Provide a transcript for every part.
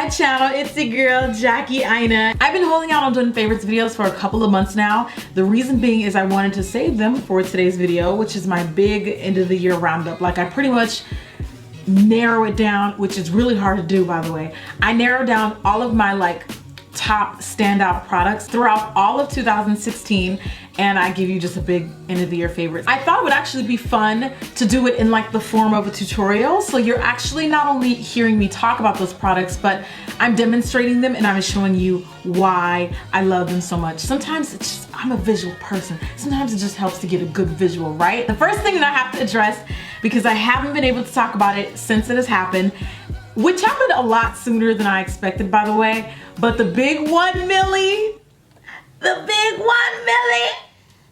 my channel. It's your girl, Jackie Aina. I've been holding out on doing favorites videos for a couple of months now. The reason being is I wanted to save them for today's video, which is my big end of the year roundup. Like, I pretty much narrow it down, which is really hard to do, by the way. I narrow down all of my like top standout products throughout all of 2016, and I give you just a big end of the year favorites. I thought it would actually be fun to do it in like the form of a tutorial, so you're actually not only hearing me talk about those products, but I'm demonstrating them and I'm showing you why I love them so much. Sometimes it's just, I'm a visual person. Sometimes it just helps to get a good visual, right? The first thing that I have to address, because I haven't been able to talk about it since it has happened, which happened a lot sooner than I expected, by the way, but the big 1 milli, the big 1 milli,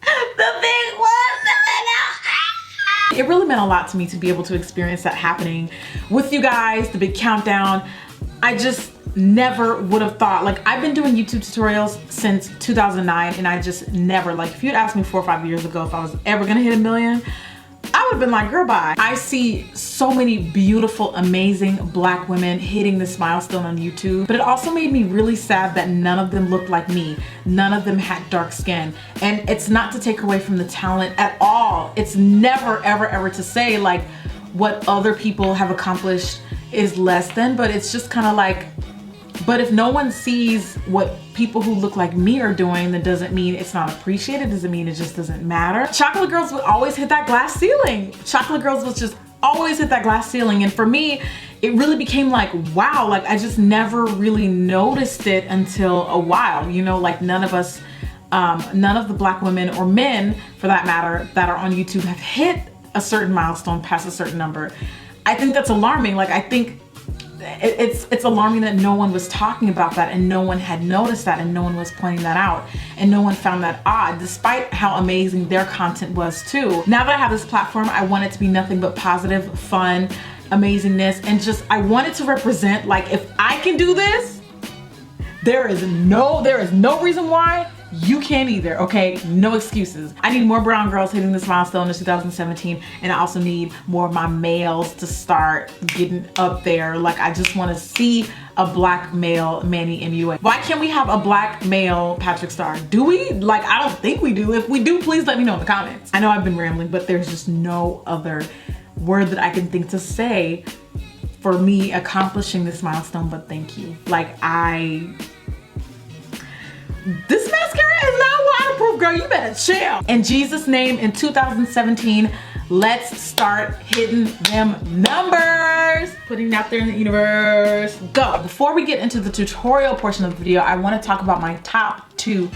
the big 1 milli. It really meant a lot to me to be able to experience that happening with you guys, the big countdown. I just never would have thought, like, I've been doing YouTube tutorials since 2009, and I just never, like, if you'd asked me 4 or 5 years ago if I was ever gonna hit 1 million, I would have been like, girl, bye. I see so many beautiful, amazing Black women hitting this milestone on YouTube, but it also made me really sad that none of them looked like me. None of them had dark skin. And it's not to take away from the talent at all. It's never, ever, ever to say like what other people have accomplished is less than, but it's just kind of like, but if no one sees what people who look like me are doing, that doesn't mean it's not appreciated, doesn't mean it just doesn't matter. Chocolate Girls would always hit that glass ceiling. Chocolate Girls was just always hit that glass ceiling. And for me, it really became like, wow, like I just never really noticed it until a while. You know, like none of us, none of the Black women or men for that matter that are on YouTube have hit a certain milestone past a certain number. I think that's alarming. Like, I think it's alarming that no one was talking about that, and no one had noticed that, and no one was pointing that out, and no one found that odd, despite how amazing their content was too. Now that I have this platform, I want it to be nothing but positive, fun, amazingness, and just, I want it to represent, like, if I can do this, there is no reason why you can't either, okay? No excuses. I need more brown girls hitting this milestone in 2017, and I also need more of my males to start getting up there. Like, I just want to see a Black male Manny MUA. Why can't we have a Black male Patrick Star? Do we? Like, I don't think we do. If we do, please let me know in the comments. I know I've been rambling, but there's just no other word that I can think to say for me accomplishing this milestone, but thank you. Like, this mascara is not waterproof, girl. You better chill. In Jesus' name, in 2017, let's start hitting them numbers. Putting it out there in the universe. Go. Before we get into the tutorial portion of the video, I want to talk about my top two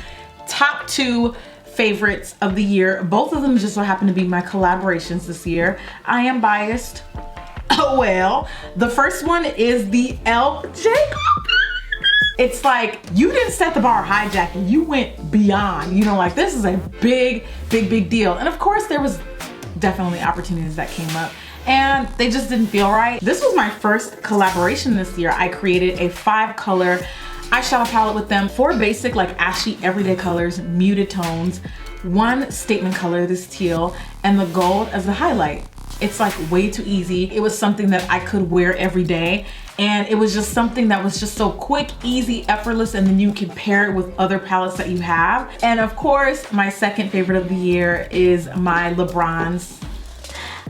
favorites of the year. Both of them just so happen to be my collaborations this year. I am biased. Oh well. The first one is the e.l.f. JGlow. It's like, you didn't set the bar high, Jackie. You went beyond. You know, like, this is a big, big, big deal. And of course, there was definitely opportunities that came up, and they just didn't feel right. This was my first collaboration this year. I created a 5-color eyeshadow palette with them. 4 basic, like, ashy, everyday colors, muted tones, 1 statement color, this teal, and the gold as the highlight. It's like way too easy. It was something that I could wear every day, and it was just something that was just so quick, easy, effortless, and then you can pair it with other palettes that you have. And of course, my second favorite of the year is my LeBron's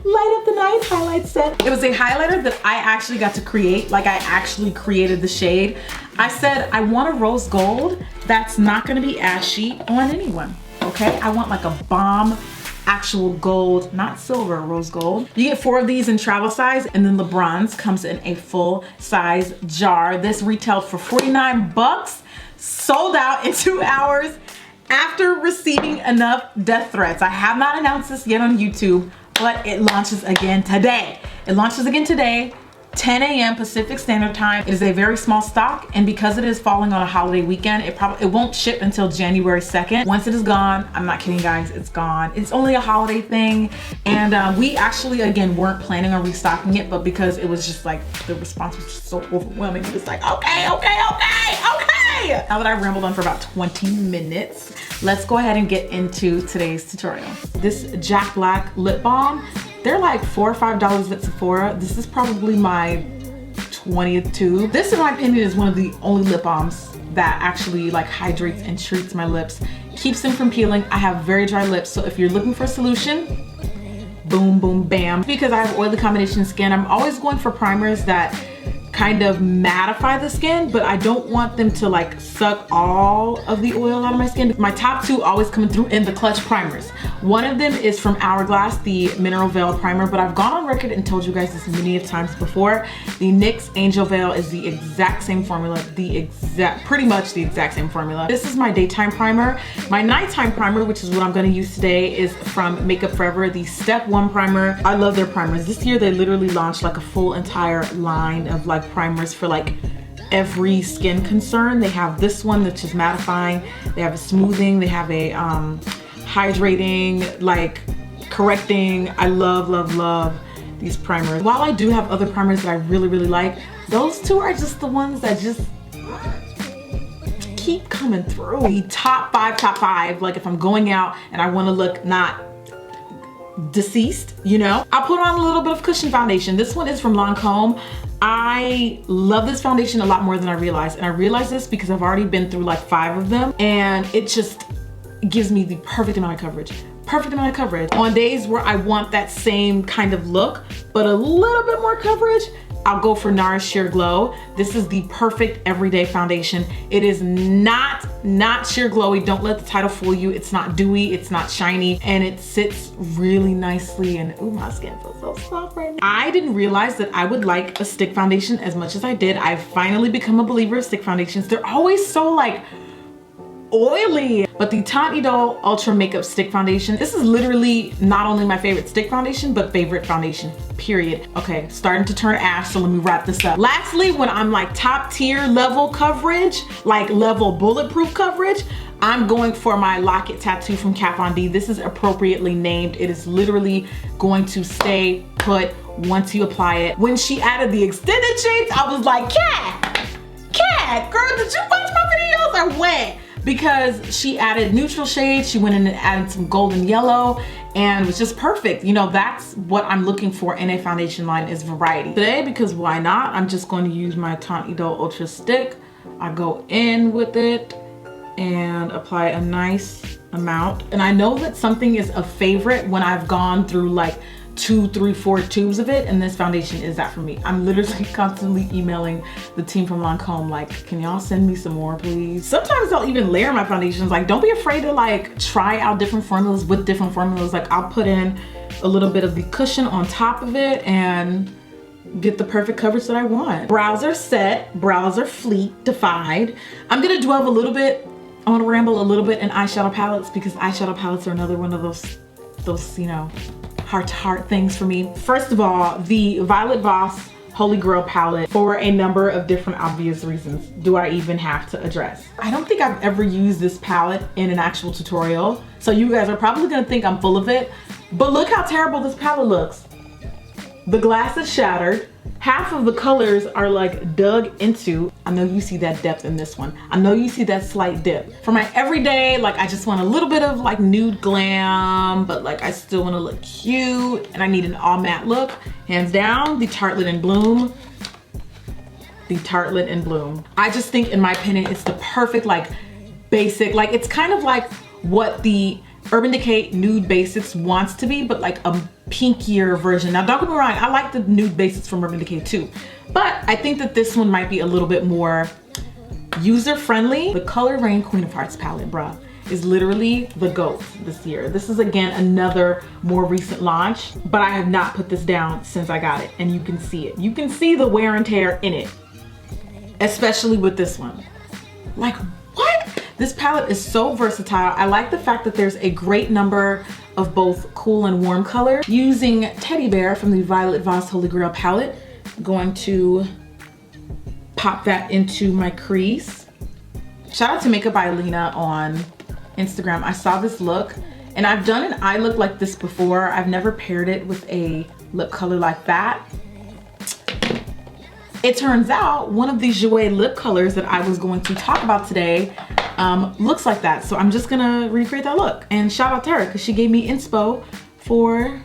Light Up the Night highlight set. It was a highlighter that I actually got to create. Like, I actually created the shade. I said, I want a rose gold that's not gonna be ashy on anyone, okay? I want like a bomb actual gold, not silver, rose gold. You get 4 of these in travel size, and then LeBron's comes in a full size jar. This retailed for 49 bucks, sold out in 2 hours after receiving enough death threats. I have not announced this yet on YouTube, but it launches again today. It launches again today, 10 a.m. Pacific Standard Time. It is a very small stock, and because it is falling on a holiday weekend, it won't ship until January 2nd. Once it is gone, I'm not kidding guys, it's gone. It's only a holiday thing, and we actually, again, weren't planning on restocking it, but because it was just like, the response was just so overwhelming, it was like, okay. Now that I've rambled on for about 20 minutes, let's go ahead and get into today's tutorial. This Jack Black lip balm, they're like $4 or $5 at Sephora. This is probably my 20th tube. This, in my opinion, is one of the only lip balms that actually like hydrates and treats my lips, keeps them from peeling. I have very dry lips, so if you're looking for a solution, boom, boom, bam. Because I have oily combination skin, I'm always going for primers that kind of mattify the skin, but I don't want them to like suck all of the oil out of my skin. My top two always coming through in the clutch primers. One of them is from Hourglass, the Mineral Veil Primer, but I've gone on record and told you guys this many times before. The NYX Angel Veil is the exact same formula, pretty much the exact same formula. This is my daytime primer. My nighttime primer, which is what I'm gonna use today, is from Makeup Forever, the Step 1 primer. I love their primers. This year they literally launched like a full entire line of like primers for like every skin concern. They have this one that's just mattifying, they have a smoothing, they have a hydrating, like correcting. I love, love, love these primers. While I do have other primers that I really, really like, those two are just the ones that just keep coming through. The top five, like if I'm going out and I want to look not deceased, you know, I'll put on a little bit of cushion foundation. This one is from Lancome. I love this foundation a lot more than I realized, and I realized this because I've already been through like 5 of them, and it just gives me the perfect amount of coverage. Perfect amount of coverage. On days where I want that same kind of look, but a little bit more coverage, I'll go for NARS Sheer Glow. This is the perfect everyday foundation. It is not sheer glowy. Don't let the title fool you. It's not dewy, it's not shiny, and it sits really nicely, and ooh, my skin feels so soft right now. I didn't realize that I would like a stick foundation as much as I did. I've finally become a believer of stick foundations. They're always so like oily. But the Teint Idole Ultra Makeup Stick Foundation, this is literally not only my favorite stick foundation, but favorite foundation, period. Okay, starting to turn ash, so let me wrap this up. Lastly, when I'm like top tier level coverage, like level bulletproof coverage, I'm going for my Locket Tattoo from Kat Von D. This is appropriately named. It is literally going to stay put once you apply it. When she added the extended shades, I was like, Kat, girl, did you watch my videos or what? Because she added neutral shades, she went in and added some golden yellow, and it was just perfect. You know, that's what I'm looking for in a foundation line, is variety. Today, because why not, I'm just going to use my Teint Idole Ultra Stick. I go in with it and apply a nice amount. And I know that something is a favorite when I've gone through like 2, 3, 4 tubes of it, and this foundation is that for me. I'm literally constantly emailing the team from Lancome like, can y'all send me some more, please? Sometimes I'll even layer my foundations. Like, don't be afraid to like try out different formulas with different formulas. Like, I'll put in a little bit of the cushion on top of it and get the perfect coverage that I want. Brows are set, brows are fleet defied. I'm gonna dwell a little bit, I wanna ramble a little bit in eyeshadow palettes, because eyeshadow palettes are another one of those, you know, heart things for me. First of all, the Violet Voss Holy Grail palette, for a number of different obvious reasons, do I even have to address. I don't think I've ever used this palette in an actual tutorial, so you guys are probably gonna think I'm full of it, but look how terrible this palette looks. The glass is shattered. Half of the colors are like dug into. I know you see that depth in this one. I know you see that slight dip. For my everyday, like I just want a little bit of like nude glam, but like I still want to look cute and I need an all matte look. Hands down, the Tartelette in Bloom. The Tartelette in Bloom. I just think, in my opinion, it's the perfect like basic, like it's kind of like what the Urban Decay Nude Basics wants to be, but like a pinkier version. Now don't get me wrong, I like the nude basics from Urban Decay too, but I think that this one might be a little bit more user-friendly. The Color Rain Queen of Hearts palette, bruh, is literally the GOAT this year. This is again another more recent launch, but I have not put this down since I got it, and you can see it. You can see the wear and tear in it, especially with this one. Like, what? This palette is so versatile. I like the fact that there's a great number of both cool and warm colors. Using Teddy Bear from the Violet Voss Holy Grail palette, I'm going to pop that into my crease. Shout out to Makeup by Aina on Instagram. I saw this look, and I've done an eye look like this before. I've never paired it with a lip color like that. It turns out one of these Jouer lip colors that I was going to talk about today looks like that. So I'm just gonna recreate that look. And shout out to her, because she gave me inspo for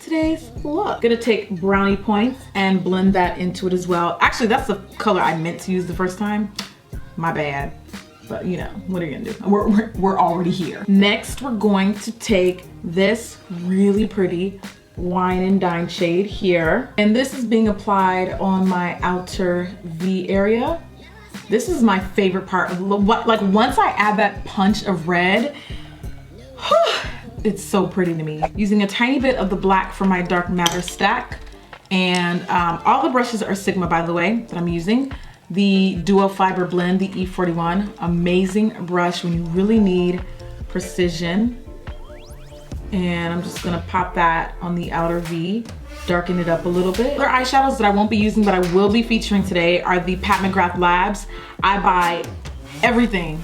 today's look. Gonna take brownie points and blend that into it as well. Actually, that's the color I meant to use the first time. My bad. But you know, what are you gonna do? We're already here. Next, we're going to take this really pretty Wine and Dine shade here. And this is being applied on my outer V area. This is my favorite part. Like once I add that punch of red, it's so pretty to me. Using a tiny bit of the black for my dark matter stack. And all the brushes are Sigma, by the way, that I'm using. The Duo Fiber Blend, the E41, amazing brush when you really need precision. And I'm just gonna pop that on the outer V, darken it up a little bit. Other eyeshadows that I won't be using but I will be featuring today are the Pat McGrath Labs. I buy everything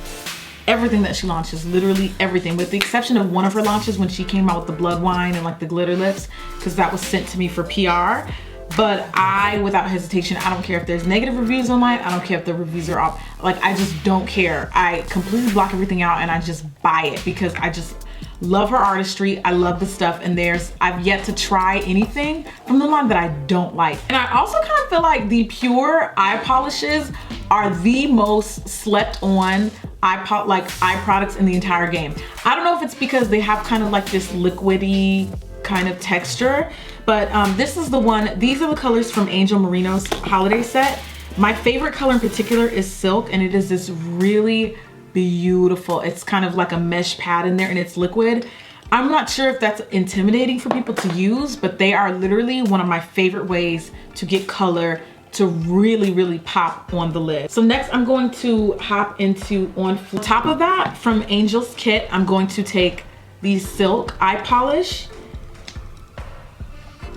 that she launches, literally everything, with the exception of one of her launches when she came out with the blood wine and like the glitter lips, because that was sent to me for PR. But I, without hesitation, I don't care if there's negative reviews online, I don't care if the reviews are off. Like, I just don't care. I completely block everything out and I just buy it because I just love her artistry. I love the stuff, and I've yet to try anything from the line that I don't like. And I also kind of feel like the Pure eye polishes are the most slept on eye products in the entire game. I don't know if it's because they have kind of like this liquidy kind of texture, but this is the one. These are the colors from Angel Merino's holiday set. My favorite color in particular is Silk, and it is this really beautiful, it's kind of like a mesh pad in there and it's liquid. I'm not sure if that's intimidating for people to use, but they are literally one of my favorite ways to get color to really, really pop on the lid. So next I'm going to hop into, on top of that, from Angel's kit, I'm going to take the Silk eye polish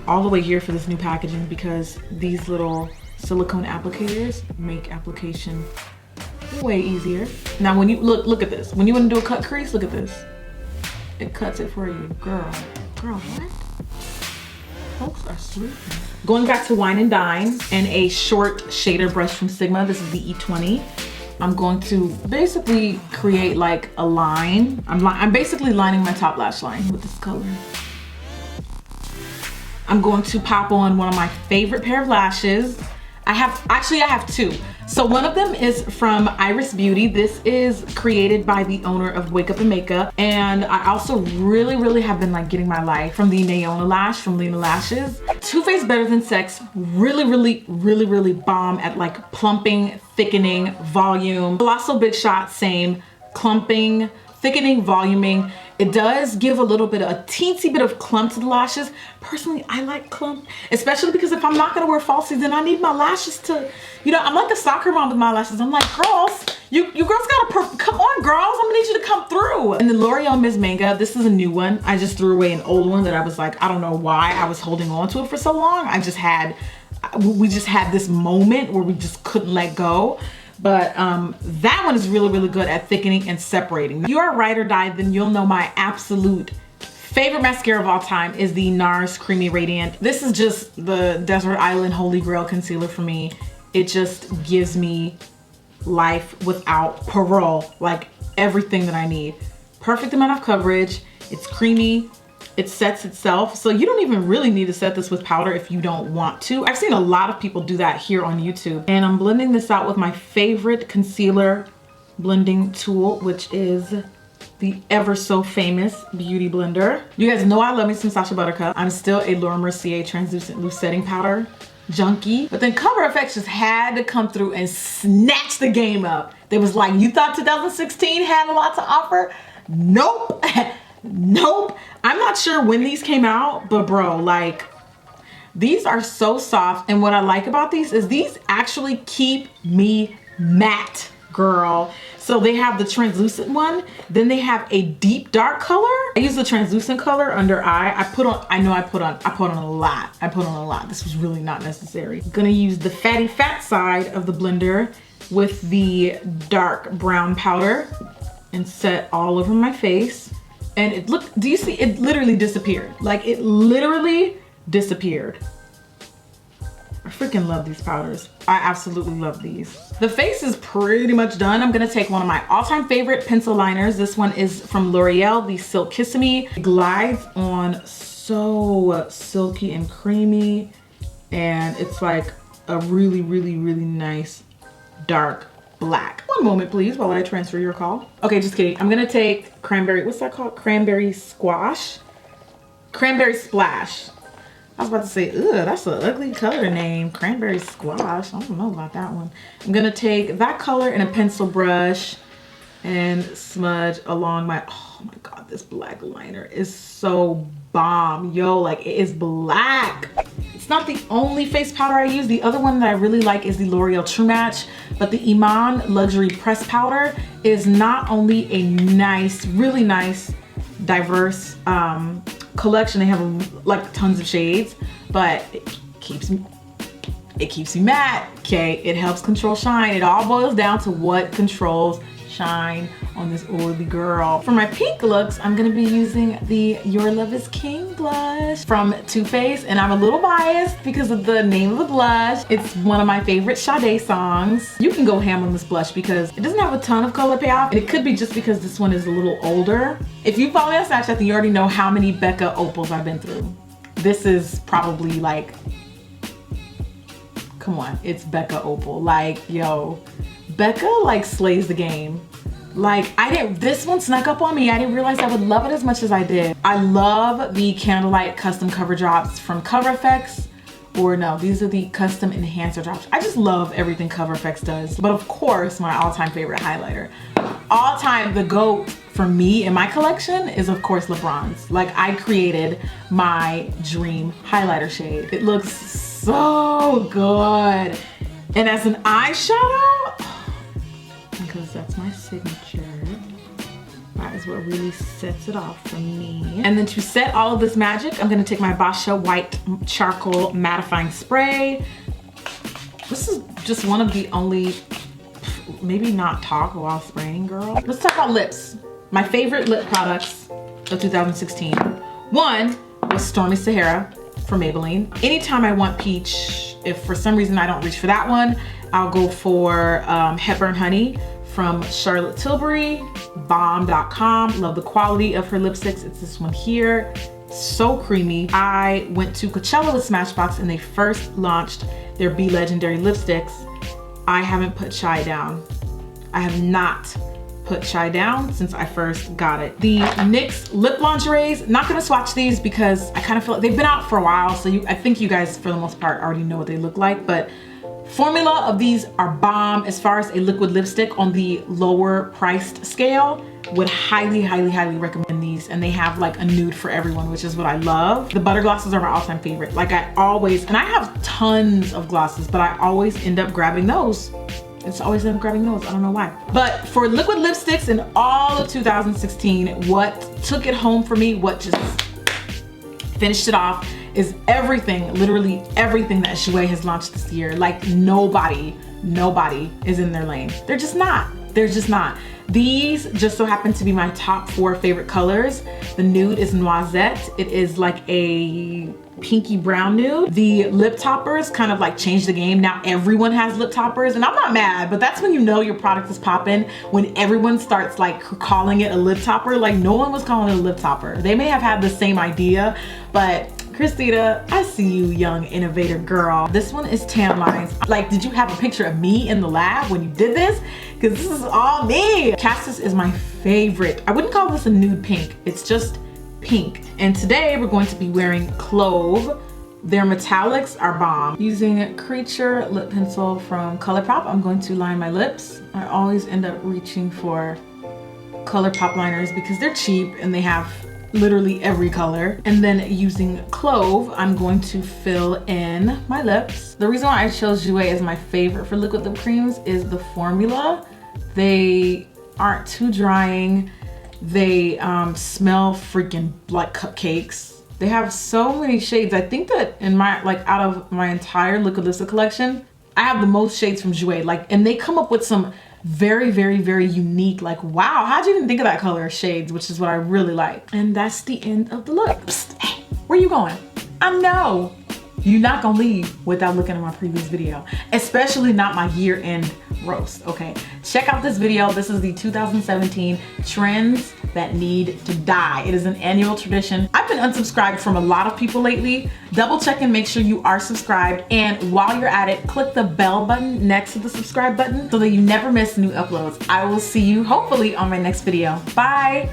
all the way here for this new packaging, because these little silicone applicators make application way easier. Now when you look at this, when you want to do a cut crease, look at this, it cuts it for you. Girl what? Folks are sleeping. Going back to Wine and Dine and a short shader brush from Sigma, this is the E20. I'm going to basically create like a line. I'm basically lining my top lash line with this color. I'm going to pop on one of my favorite pair of lashes. I have two. So one of them is from Iris Beauty. This is created by the owner of Wake Up and Makeup. And I also really have been like getting my life from the Naona lash from Lena Lashes. Too Faced Better Than Sex, really bomb at like plumping, thickening, volume. Colossal Big Shot, same, clumping, thickening, voluming. It does give a little bit of a teensy bit of clump to the lashes. Personally, I like clump, especially because if I'm not gonna wear falsies, then I need my lashes to, you know, I'm like a soccer mom with my lashes. I'm like, girls, you girls gotta, come on girls, I'm gonna need you to come through. And the L'Oreal Ms. Manga, this is a new one. I just threw away an old one that I was like, I don't know why I was holding on to it for so long. We just had this moment where we just couldn't let go. But that one is really good at thickening and separating. If you are ride or die, then you'll know my absolute favorite mascara of all time is the NARS Creamy Radiant. This is just the Desert Island Holy Grail concealer for me. It just gives me life without parole, like everything that I need. Perfect amount of coverage, it's creamy, it sets itself, so you don't even really need to set this with powder if you don't want to. I've seen a lot of people do that here on YouTube. And I'm blending this out with my favorite concealer blending tool, which is the ever so famous Beauty Blender. You guys know I love me some Sacha Buttercup. I'm still a Laura Mercier translucent loose setting powder junkie, but then Cover FX just had to come through and snatch the game up. They was like, you thought 2016 had a lot to offer? Nope. Nope. I'm not sure when these came out, but bro, like, these are so soft. And what I like about these is these actually keep me matte, girl. So they have the translucent one, then they have a deep dark color. I use the translucent color under eye. I put on a lot. This was really not necessary. I'm gonna use the fatty fat side of the blender with the dark brown powder and set all over my face. And do you see, it literally disappeared. Like, it literally disappeared. I freaking love these powders. I absolutely love these. The face is pretty much done. I'm gonna take one of my all-time favorite pencil liners. This one is from L'Oreal, the Silk Kiss Me. It glides on so silky and creamy, and it's like a really, really, really nice dark black. One moment, please, while I transfer your call. Okay, just kidding. I'm gonna take cranberry, what's that called? Cranberry squash? Cranberry splash. I was about to say, ugh, that's an ugly color name. Cranberry squash. I don't know about that one. I'm gonna take that color in a pencil brush and smudge along my, oh my God, this black liner is so bomb. Yo, like it is black. It's not the only face powder I use. The other one that I really like is the L'Oreal True Match, but the Iman Luxury Press Powder is not only a nice, really nice, diverse collection. They have like tons of shades, but it keeps me matte, okay? It helps control shine. It all boils down to what controls shine on this oily girl. For my pink looks, I'm gonna be using the Your Love is King blush from Too Faced, and I'm a little biased because of the name of the blush. It's one of my favorite Sade songs. You can go ham on this blush because it doesn't have a ton of color payoff, and it could be just because this one is a little older. If you follow me on Snapchat, then you already know how many Becca opals I've been through. This is probably like, come on, it's Becca opal. Like, yo, Becca like slays the game. Like this one snuck up on me. I didn't realize I would love it as much as I did. I love the Candlelight Custom Cover Drops from Cover FX, or no, these are the Custom Enhancer Drops. I just love everything Cover FX does. But of course, my all-time favorite highlighter. All time, the GOAT for me in my collection is of course LeBron's. Like I created my dream highlighter shade. It looks so good. And as an eyeshadow, because that's my signature, that is what really sets it off for me. And then to set all of this magic, I'm gonna take my Basha White Charcoal Mattifying Spray. This is just one of the only, maybe not talk while spraying, girl. Let's talk about lips. My favorite lip products of 2016. One was Stormy Sahara from Maybelline. Anytime I want peach, if for some reason I don't reach for that one, I'll go for Hepburn Honey from Charlotte Tilbury, bomb.com. Love the quality of her lipsticks. It's this one here, so creamy. I went to Coachella with Smashbox and they first launched their Be Legendary lipsticks. I haven't put Shy down. I have not put Shy down since I first got it. The NYX lip lingeries, not gonna swatch these because I kind of feel like they've been out for a while, so I think you guys for the most part already know what they look like, but formula of these are bomb. As far as a liquid lipstick on the lower priced scale, would highly, highly, highly recommend these. And they have like a nude for everyone, which is what I love. The butter glosses are my all-time favorite. Like I always, and I have tons of glosses, but I always end up grabbing those. It's always end up grabbing those, I don't know why. But for liquid lipsticks in all of 2016, what took it home for me, what just finished it off, is everything, literally everything that Jouer has launched this year. Like nobody is in their lane. They're just not. These just so happen to be my top 4 favorite colors. The nude is Noisette. It is like a pinky brown nude. The lip toppers kind of like changed the game. Now everyone has lip toppers, and I'm not mad, but that's when you know your product is popping, when everyone starts like calling it a lip topper. Like no one was calling it a lip topper. They may have had the same idea, but Christina, I see you, young innovator girl. This one is Tan Lines. Like, did you have a picture of me in the lab when you did this? Because this is all me. Cassis is my favorite. I wouldn't call this a nude pink. It's just pink. And today we're going to be wearing Clove. Their metallics are bomb. Using Creature lip pencil from ColourPop, I'm going to line my lips. I always end up reaching for ColourPop liners because they're cheap and they have literally every color. And then using Clove, I'm going to fill in my lips. The reason why I chose Jouer as my favorite for liquid lip creams is the formula. They aren't too drying. They smell freaking like cupcakes. They have so many shades. I think that in my, like out of my entire liquid lipstick collection, I have the most shades from Jouer. Like, and they come up with some very, very, very unique, like, wow, how'd you even think of that color shades, which is what I really like. And that's the end of the look. Psst, hey, where you going? I know you're not gonna leave without looking at my previous video, especially not my year-end roast, okay? Check out this video. This is the 2017 trends that need to die. It is an annual tradition. I've been unsubscribed from a lot of people lately. Double check and make sure you are subscribed. And while you're at it, click the bell button next to the subscribe button so that you never miss new uploads. I will see you hopefully on my next video. Bye.